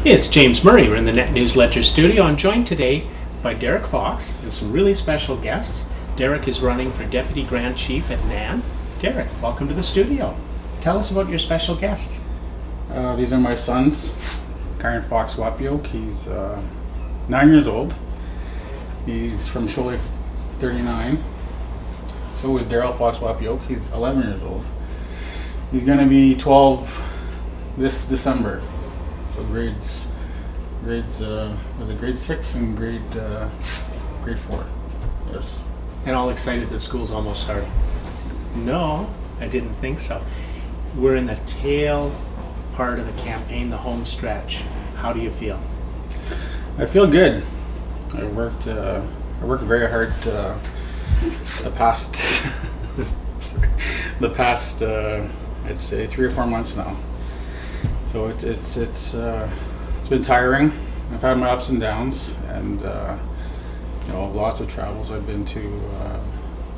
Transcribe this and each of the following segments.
It's James Murray. We're in the NetNewsLedger studio. I'm joined today by Darryl Fox and some really special guests. Darryl is running for Deputy Grand Chief at NAN. Darryl, welcome to the studio. Tell us about your special guests. These are my sons, Kairn Fox-Wapoike. He's 9 years old. He's from Shoal 39. So is Darryl Fox-Wapoike. He's 11 years old. He's going to be 12 this December. So grades was it grade 6 and grade 4? Yes. And all excited that school's almost starting. No, I didn't think so. We're in the tail part of the campaign, the home stretch. How do you feel? I feel good. I worked very hard the past I'd say 3 or 4 months now. So it's been tiring. I've had my ups and downs, and lots of travels. I've been to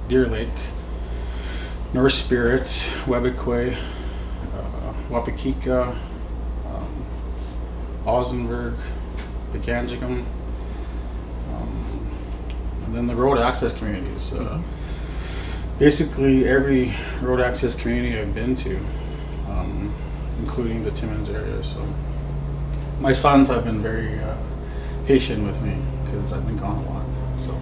Deer Lake, North Spirit, Webequie, Wapakika, Ozenburg, Pekanjigam, and then the road access communities. Basically every road access community I've been to, including the Timmins area. So my sons have been very patient with me because I've been gone a lot. So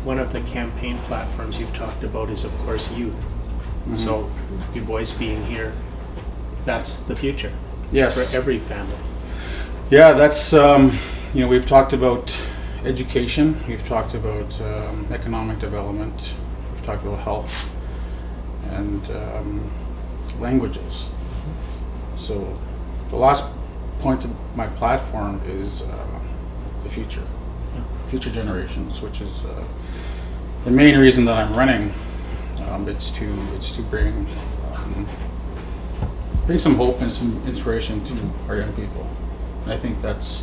one of the campaign platforms you've talked about is, of course, youth. Mm-hmm. So you boys being here, that's the future. Yes. For every family. Yeah, that's we've talked about education. We've talked about economic development. We've talked about health and languages. So the last point of my platform is the future generations, which is the main reason that I'm running. It's to bring some hope and some inspiration to our young people. And I think that's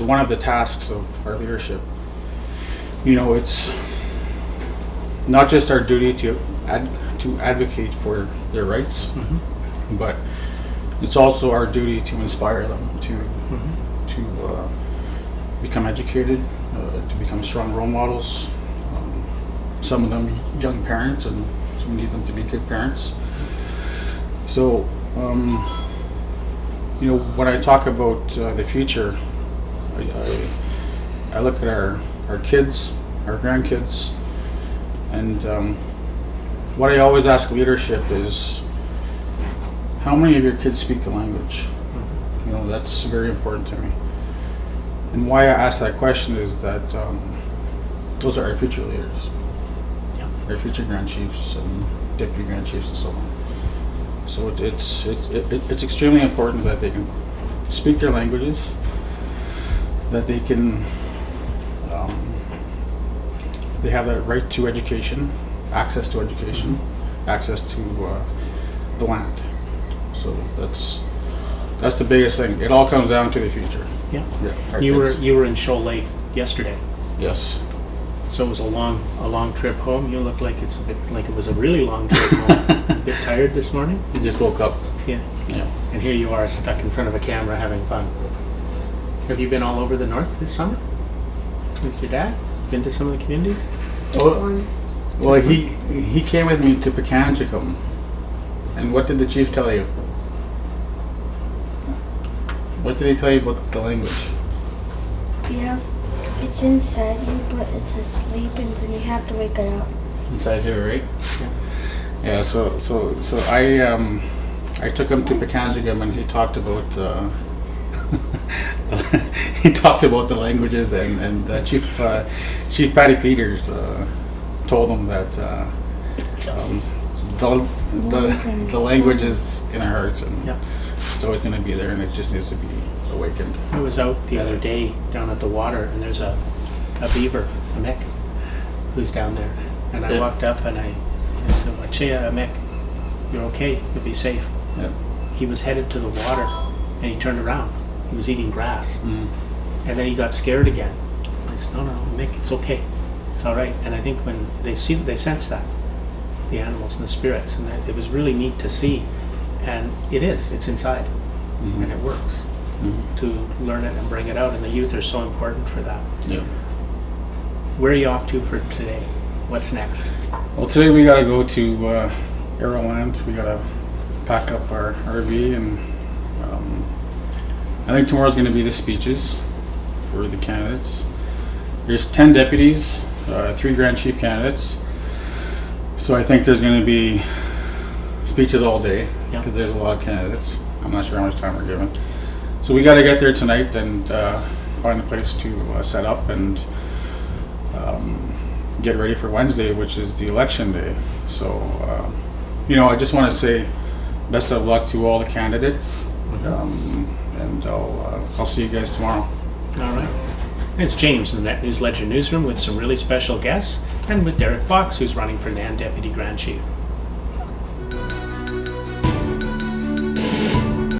one of the tasks of our leadership. It's not just our duty to advocate for their rights, mm-hmm. but it's also our duty to inspire them to become educated, to become strong role models. Some of them young parents, and some need them to be good parents. So, when I talk about the future, I look at our kids, our grandkids, and what I always ask leadership is, how many of your kids speak the language? That's very important to me. And why I ask that question is that those are our future leaders, our future Grand Chiefs and Deputy Grand Chiefs and so on. So it's extremely important that they can speak their languages, that they can they have that right to education, access to education, access to the land. So that's the biggest thing. It all comes down to the future. Yeah. You were in Shoal Lake yesterday. Yes. So it was a long trip home. You look like it's a bit like it was a really long trip home. A bit tired this morning? You just woke up. Yeah. And here you are stuck in front of a camera having fun. Have you been all over the north this summer with your dad? Been to some of the communities? Well, he came with me to Pekanjigam. And what did the chief tell you? What did he tell you about the language? Yeah, it's inside you, but it's asleep, and then you have to wake it up. Inside here, right? Yeah. So I took him to Pekanjigam, and he talked about the languages, and Chief Patty Peters told him that the language is in our hearts, and it's always going to be there, and it just needs to be awakened. I was out the other day down at the water, and there's a beaver, a Mick, who's down there. And I walked up and I said, "Achia, Mick, you're okay, you'll be safe." Yeah. He was headed to the water, and he turned around. He was eating grass. Mm. And then he got scared again. I said, no, Mick, it's okay. It's all right. And I think when they sense that, the animals and the spirits, and it was really neat to see. And it's inside, mm-hmm. and it works. to learn it and bring it out, and the youth are so important for that. Yeah. Where are you off to for today? What's next? Well, today we got to go to Arrowland. We got to pack up our RV, and I think tomorrow's going to be the speeches for the candidates. There's 10 deputies, 3 Grand Chief candidates. So I think there's going to be speeches all day because there's a lot of candidates. I'm not sure how much time we're given. So we got to get there tonight and find a place to set up and get ready for Wednesday, which is the election day. So, I just want to say best of luck to all the candidates, and I'll see you guys tomorrow. All right. It's James in the NetNewsLedger newsroom with some really special guests, and with Derek Fox, who's running for NAN Deputy Grand Chief.